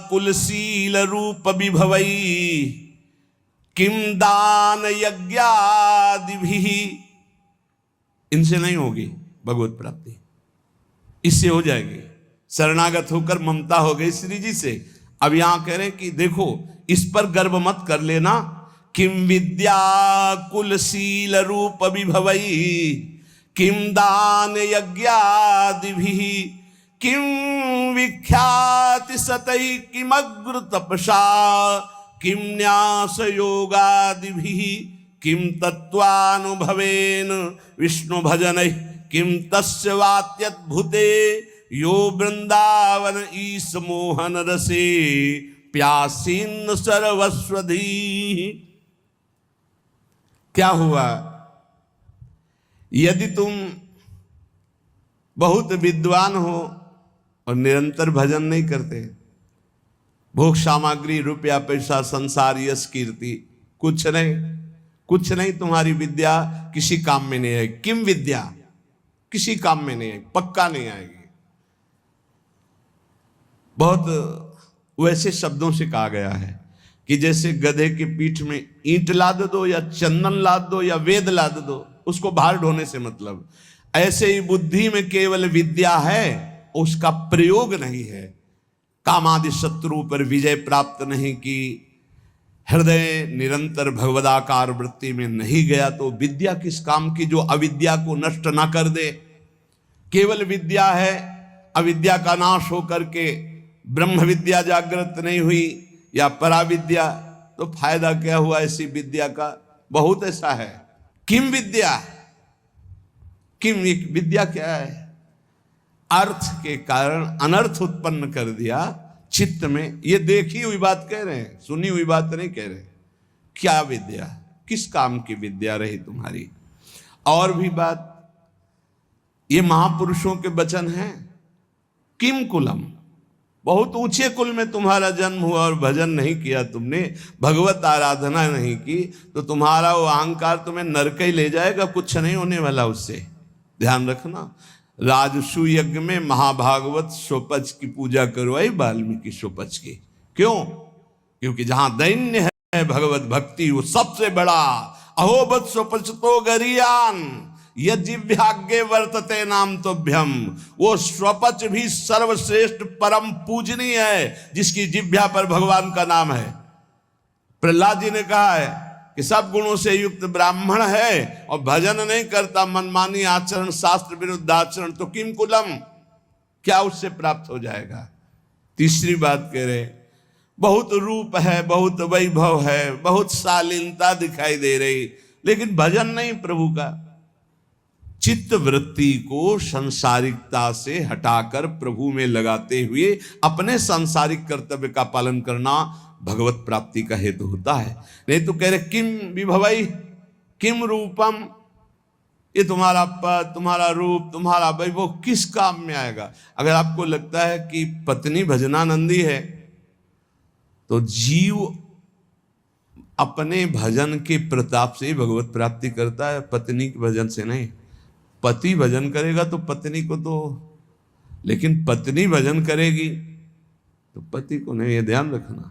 कुलशील रूप विभवई किम दान यज्ञादिभिः। इनसे नहीं होगी भगवत प्राप्ति, इससे हो जाएगी। शरणागत होकर ममता हो गई श्री जी से। अब यहां कह रहे हैं कि देखो इस पर गर्व मत कर लेना। किम विद्या कुलशील रूप विभवई किम दान यज्ञादिभिः किम विख्याति सतई किमग्र तपसा किम न्यास योगादिभिः किम तत्वानुभवेन विष्णु भजन किम तस्य वात्यद्भुते यो वृंदावन ईश मोहन रसे प्यासीन सर्वस्वधी। क्या हुआ? यदि तुम बहुत विद्वान हो और निरंतर भजन नहीं करते, भोग सामग्री रुपया पैसा संसार यश कीर्ति कुछ नहीं तुम्हारी विद्या किसी काम में नहीं आएगी। किम विद्या किसी काम में नहीं आएगी, पक्का नहीं आएगी। बहुत वैसे शब्दों से कहा गया है कि जैसे गधे के पीठ में ईंट लाद दो या चंदन लाद दो या वेद लाद दो, उसको भार ढोने से मतलब। ऐसे ही बुद्धि में केवल विद्या है, उसका प्रयोग नहीं है। कामादि शत्रु पर विजय प्राप्त नहीं की, हृदय निरंतर भगवदाकार वृत्ति में नहीं गया, तो विद्या किस काम की जो अविद्या को नष्ट ना कर दे। केवल विद्या है, अविद्या का नाश होकर के ब्रह्म विद्या जागृत नहीं हुई या पराविद्या, तो फायदा क्या हुआ ऐसी विद्या का? बहुत ऐसा है। किम विद्या, किम विद्या क्या है? अर्थ के कारण अनर्थ उत्पन्न कर दिया चित्त में। ये देखी हुई बात कह रहे हैं, सुनी हुई बात नहीं कह रहे। क्या विद्या, किस काम की विद्या रही तुम्हारी? और भी बात, ये महापुरुषों के वचन हैं। किम कुलम, बहुत ऊंचे कुल में तुम्हारा जन्म हुआ और भजन नहीं किया तुमने, भगवत आराधना नहीं की, तो तुम्हारा वो अहंकार तुम्हें नरक ही ले जाएगा, कुछ नहीं होने वाला उससे। ध्यान रखना। राजसु यज्ञ में महाभागवत स्वपच की पूजा करवाई वाल्मीकि स्वपच की। क्यों? क्योंकि जहां दैन्य है भगवत भक्ति वो सबसे बड़ा। अहोबत स्वपच तो गरियान यज्ञाग्ञे वर्तते नाम तोभ्यम। वो स्वपच भी सर्वश्रेष्ठ परम पूजनीय है जिसकी जिह्वा पर भगवान का नाम है। प्रहलाद जी ने कहा है कि सब गुणों से युक्त ब्राह्मण है और भजन नहीं करता, मनमानी आचरण, शास्त्र विरुद्ध आचरण, तो किम कुलम, क्या उससे प्राप्त हो जाएगा? तीसरी बात कह रहे, बहुत रूप है, बहुत वैभव है, बहुत शालीनता दिखाई दे रही, लेकिन भजन नहीं प्रभु का। चित्त वृत्ति को संसारिकता से हटाकर प्रभु में लगाते हुए अपने सांसारिक कर्तव्य का पालन करना भगवत प्राप्ति का हेतु होता है। नहीं तो कह रहे किम विभवई किम रूपम, ये तुम्हारा पद, तुम्हारा रूप, तुम्हारा वैभव किस काम में आएगा? अगर आपको लगता है कि पत्नी भजनानंदी है, तो जीव अपने भजन के प्रताप से भगवत प्राप्ति करता है, पत्नी के भजन से नहीं। पति भजन करेगा तो पत्नी को तो, लेकिन पत्नी भजन करेगी तो पति को नहीं। ये ध्यान रखना।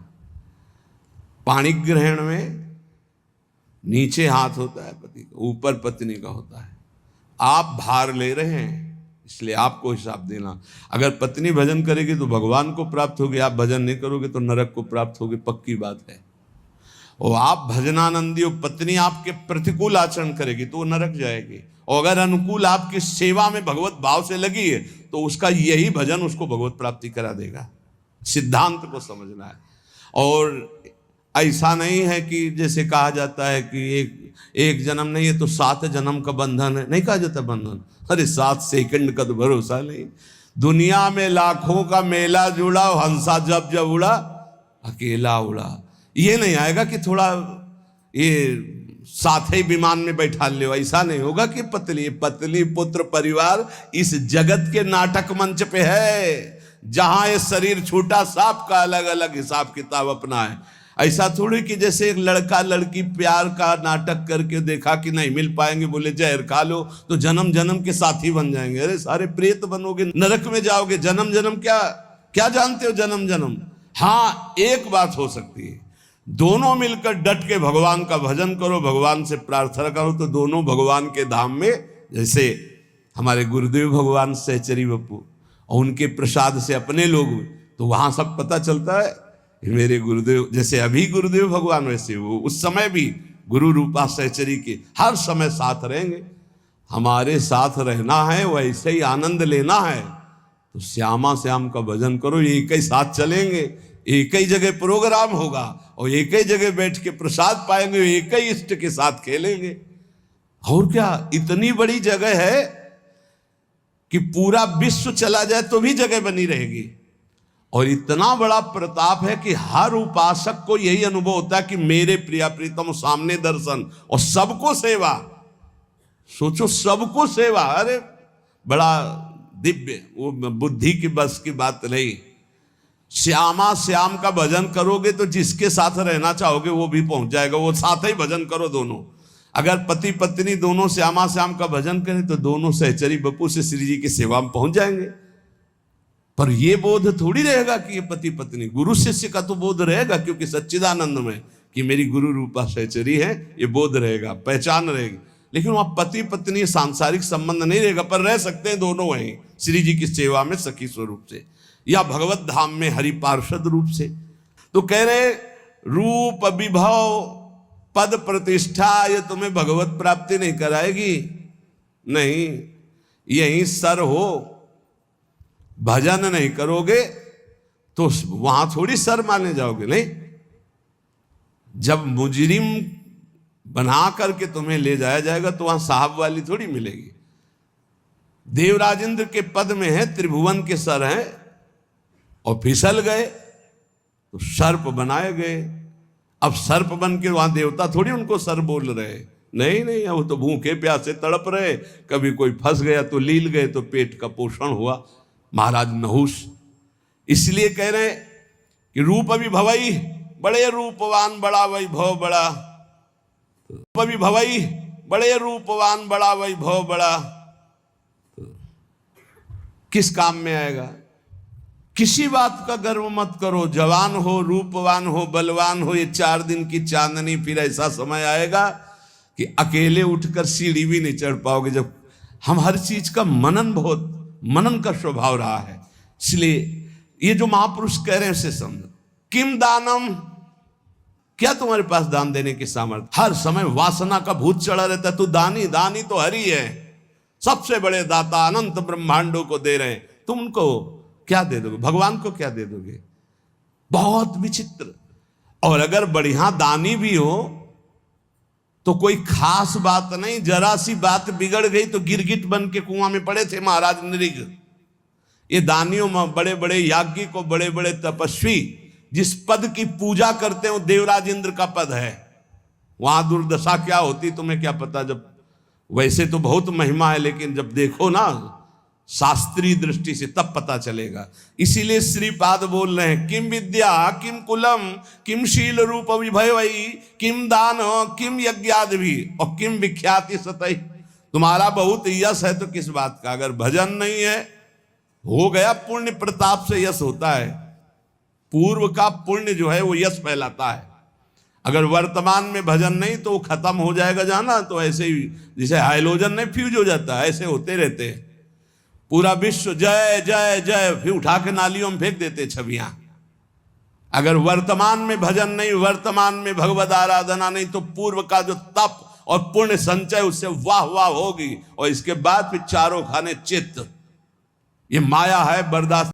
पाणी ग्रहण में नीचे हाथ होता है पति का, ऊपर पत्नी का होता है। आप भार ले रहे हैं इसलिए आपको हिसाब देना। अगर पत्नी भजन करेगी तो भगवान को प्राप्त होगी, आप भजन नहीं करोगे तो नरक को प्राप्त होगी, पक्की बात है। और आप भजनानंदी हो, पत्नी आपके प्रतिकूल आचरण करेगी तो वो नरक जाएगी, और अगर अनुकूल आपकी सेवा में भगवत भाव से लगी है तो उसका यही भजन उसको भगवत प्राप्ति करा देगा। सिद्धांत को समझना है। और ऐसा नहीं है कि जैसे कहा जाता है कि एक जन्म नहीं है तो 7 जन्म का बंधन है, नहीं कहा जाता बंधन। अरे 7 सेकंड का तो भरोसा नहीं। दुनिया में लाखों का मेला जुड़ा, हंसा जब जब उड़ा अकेला उड़ा। ये नहीं आएगा कि थोड़ा ये साथ ही विमान में बैठा ले, ऐसा नहीं होगा कि पत्नी पुत्र परिवार इस जगत के नाटक मंच पे है, जहां ये शरीर छूटा, सबका अलग अलग हिसाब किताब अपना है। ऐसा थोड़ी कि जैसे एक लड़का लड़की प्यार का नाटक करके देखा कि नहीं मिल पाएंगे, बोले जहर खा लो तो जन्म जन्म के साथी बन जाएंगे। अरे सारे प्रेत बनोगे, नरक में जाओगे। जन्म जन्म क्या जानते हो? जन्म जन्म हाँ, एक बात हो सकती है, दोनों मिलकर डट के भगवान का भजन करो, भगवान से प्रार्थना करो, तो दोनों भगवान के धाम में, जैसे हमारे गुरुदेव भगवान सहचरी बप्पू और उनके प्रसाद से अपने लोग, तो वहां सब पता चलता है मेरे गुरुदेव, जैसे अभी गुरुदेव भगवान वैसे वो उस समय भी गुरु रूपा सहचरी के हर समय साथ रहेंगे। हमारे साथ रहना है, वैसे ही आनंद लेना है, तो श्यामा श्याम का भजन करो, एक ही साथ चलेंगे, एक ही जगह प्रोग्राम होगा और एक ही जगह बैठ के प्रसाद पाएंगे, एक ही इष्ट के साथ खेलेंगे। और क्या, इतनी बड़ी जगह है कि पूरा विश्व चला जाए तो भी जगह बनी रहेगी। और इतना बड़ा प्रताप है कि हर उपासक को यही अनुभव होता है कि मेरे प्रिया प्रीतम सामने दर्शन और सबको सेवा। सोचो, सबको सेवा, अरे बड़ा दिव्य, वो बुद्धि की बस की बात नहीं। श्यामा श्याम का भजन करोगे तो जिसके साथ रहना चाहोगे वो भी पहुंच जाएगा, वो साथ ही भजन करो दोनों। अगर पति पत्नी दोनों श्यामा श्याम का भजन करें तो दोनों सहचरी बप्पू से श्री जी की सेवा में पहुंच जाएंगे। पर ये बोध थोड़ी रहेगा कि ये पति पत्नी, गुरु शिष्य का तो बोध रहेगा, क्योंकि सच्चिदानंद में कि मेरी गुरु रूपा सहचरी है, ये बोध रहेगा, पहचान रहेगी। लेकिन वहां पति पत्नी सांसारिक संबंध नहीं रहेगा, पर रह सकते हैं दोनों वहीं श्री जी की सेवा में सखी स्वरूप से, या भगवत धाम में हरि पार्षद रूप से। तो कह रहे रूप विभव पद प्रतिष्ठा ये तुम्हें भगवत प्राप्ति नहीं कराएगी, नहीं, यही सर हो, भजन नहीं करोगे तो वहां थोड़ी सर माने जाओगे। नहीं, जब मुजरिम बना करके तुम्हें ले जाया जाएगा तो वहां साहब वाली थोड़ी मिलेगी। देवराजेंद्र के पद में है, त्रिभुवन के सर हैं, और फिसल गए तो सर्प बनाए गए। अब सर्प बन के वहां देवता थोड़ी उनको सर बोल रहे, नहीं नहीं, वो तो भूखे प्यासे तड़प रहे, कभी कोई फंस गया तो लील गए, तो पेट का पोषण हुआ। महाराज नहुष इसलिए कह रहे कि रूप विभवई, बड़े रूपवान बड़ा वैभव बड़ा, रूप विभवई बड़े रूपवान बड़ा वैभव बड़ा, किस काम में आएगा? किसी बात का गर्व मत करो, जवान हो, रूपवान हो, बलवान हो, ये 4 दिन की चांदनी, फिर ऐसा समय आएगा कि अकेले उठकर सीढ़ी भी नहीं चढ़ पाओगे। जब हम हर चीज का मनन का स्वभाव रहा है, इसलिए ये जो महापुरुष कह रहे हैं उसे समझो। किम दानम, क्या तुम्हारे पास दान देने की सामर्थ्य? हर समय वासना का भूत चढ़ा रहता है, तू दानी, दानी तो हरि है, सबसे बड़े दाता, अनंत ब्रह्मांडों को दे रहे हैं, तुम उनको क्या दे दोगे? भगवान को क्या दे दोगे? बहुत विचित्र। और अगर बढ़िया दानी भी हो तो कोई खास बात नहीं, जरा सी बात बिगड़ गई तो गिरगिट बन के कुआं में पड़े थे महाराज नृग। ये दानियों में बड़े बड़े याज्ञिक, बड़े बड़े तपस्वी जिस पद की पूजा करते हैं वो देवराज इंद्र का पद है, वहां दुर्दशा क्या होती तुम्हें क्या पता। जब वैसे तो बहुत महिमा है, लेकिन जब देखो ना शास्त्रीय दृष्टि से तब पता चलेगा। इसीलिए श्रीपाद बोल रहे हैं, किम विद्या किम कुलम किम शील रूप विभवई किम दान किम यज्ञादि भी और किम विख्याति सतई। तुम्हारा बहुत यश है तो किस बात का? अगर भजन नहीं है, हो गया, पुण्य प्रताप से यश होता है, पूर्व का पुण्य जो है वो यश फैलाता है। अगर वर्तमान में भजन नहीं तो वो खत्म हो जाएगा जाना, तो ऐसे ही जैसे हाइलोजन नहीं फ्यूज हो जाता है, ऐसे होते रहते हैं। पूरा विश्व जय जय जय, फिर उठा के नालियों में फेंक देते छवियां। अगर वर्तमान में भजन नहीं, वर्तमान में भगवद आराधना नहीं, तो पूर्व का जो तप और पुण्य संचय उससे वाह वाह होगी, और इसके बाद फिर चारों खाने चित्त। ये माया है, बर्दाश्त